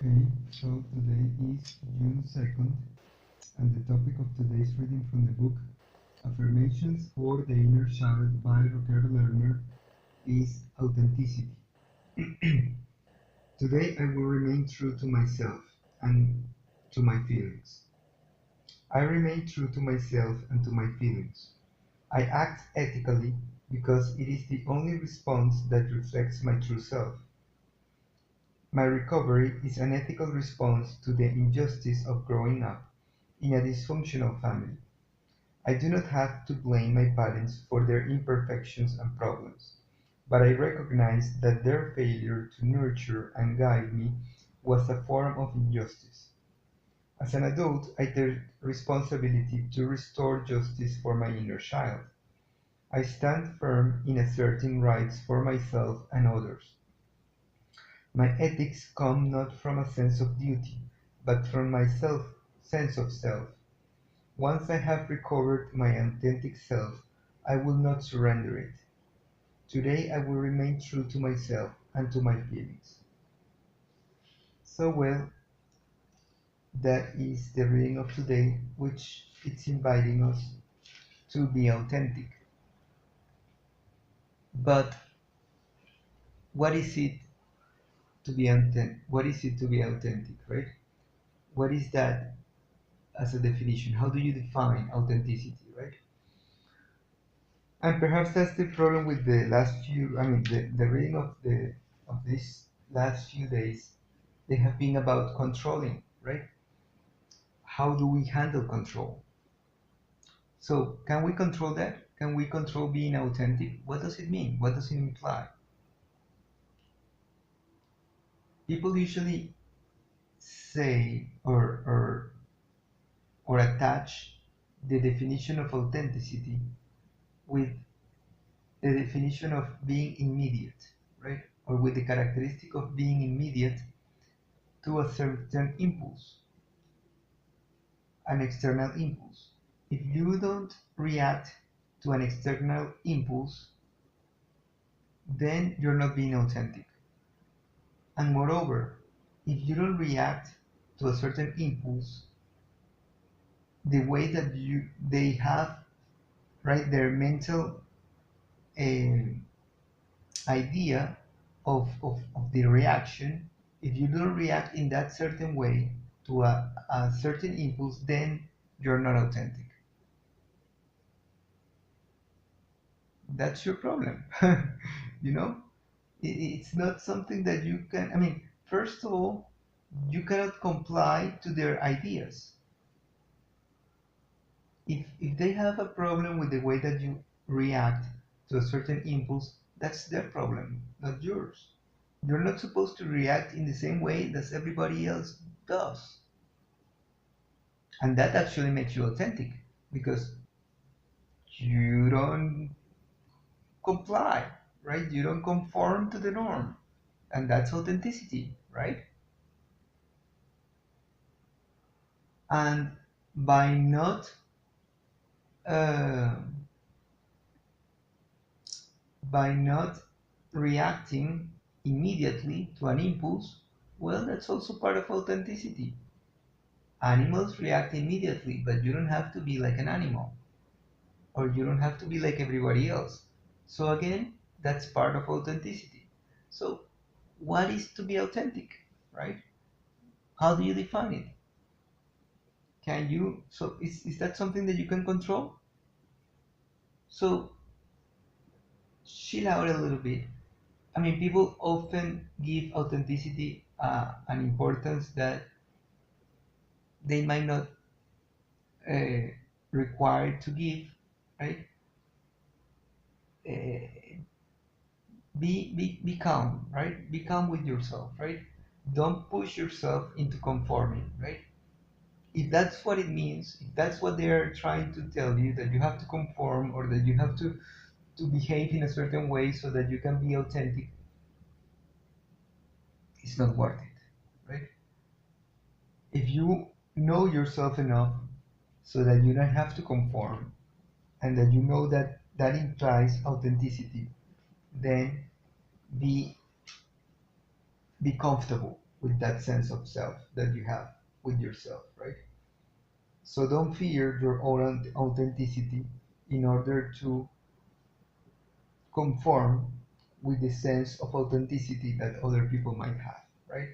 Okay, so today is June 2nd, and the topic of today's reading from the book Affirmations for the Inner Child by Roger Lerner is Authenticity. Today I will remain true to myself and to my feelings. I remain true to myself and to my feelings. I act ethically because it is the only response that reflects my true self. My recovery is an ethical response to the injustice of growing up in a dysfunctional family. I do not have to blame my parents for their imperfections and problems, but I recognize that their failure to nurture and guide me was a form of injustice. As an adult, I take responsibility to restore justice for my inner child. I stand firm in asserting rights for myself and others. My ethics come not from a sense of duty, but from my sense of self. Once I have recovered my authentic self, I will not surrender it. Today I will remain true to myself and to my feelings. So well, that is the reading of today, which it's inviting us to be authentic. But what is it to be authentic? What is it to be authentic, right? What is that as a definition? How do you define authenticity, right? And perhaps that's the problem with the last few, the reading of these last few days, they have been about controlling, right? How do we handle control? So can we control that? Can we control being authentic? What does it mean? What does it imply? People usually say or attach the definition of authenticity with the definition of being immediate, right? Or with the characteristic of being immediate to a certain impulse, an external impulse. If you don't react to an external impulse, then you're not being authentic. And moreover, if you don't react to a certain impulse, the way that they have, right, their mental uh, idea of the reaction, if you don't react in that certain way to a certain impulse, then you're not authentic. That's your problem. you know it's not something that you can, first of all, you cannot comply to their ideas. If they have a problem with the way that you react to a certain impulse, that's their problem, not yours. You're not supposed to react in the same way that everybody else does. And that actually makes you authentic because you don't comply, right? You don't conform to the norm. And that's authenticity, right? And by not uh, by not reacting immediately to an impulse, well, that's also part of authenticity. Animals react immediately, but you don't have to be like an animal, or you don't have to be like everybody else. So again, that's part of authenticity. So what is to be authentic, right? How do you define it? Can you, so is that something that you can control? So chill out a little bit. People often give authenticity an importance that they might not uh, require to give, right? Uh, be calm, right? Be calm with yourself, right? Don't push yourself into conforming, right? If that's what it means, if that's what they're trying to tell you, that you have to conform or that you have to behave in a certain way so that you can be authentic, it's not worth it, right? If you know yourself enough so that you don't have to conform and that you know that that implies authenticity, then be be comfortable, with that sense of self that you have with yourself, right? So don't fear your own authenticity in order to conform with the sense of authenticity that other people might have, right?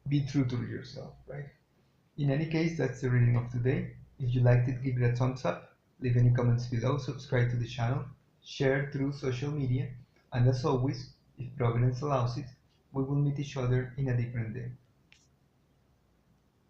Be true to yourself, right? In any case, that's the reading of today. If you liked it, give it a thumbs up, leave any comments below, subscribe to the channel, share through social media, and as always, if Providence allows it, we will meet each other in a different day.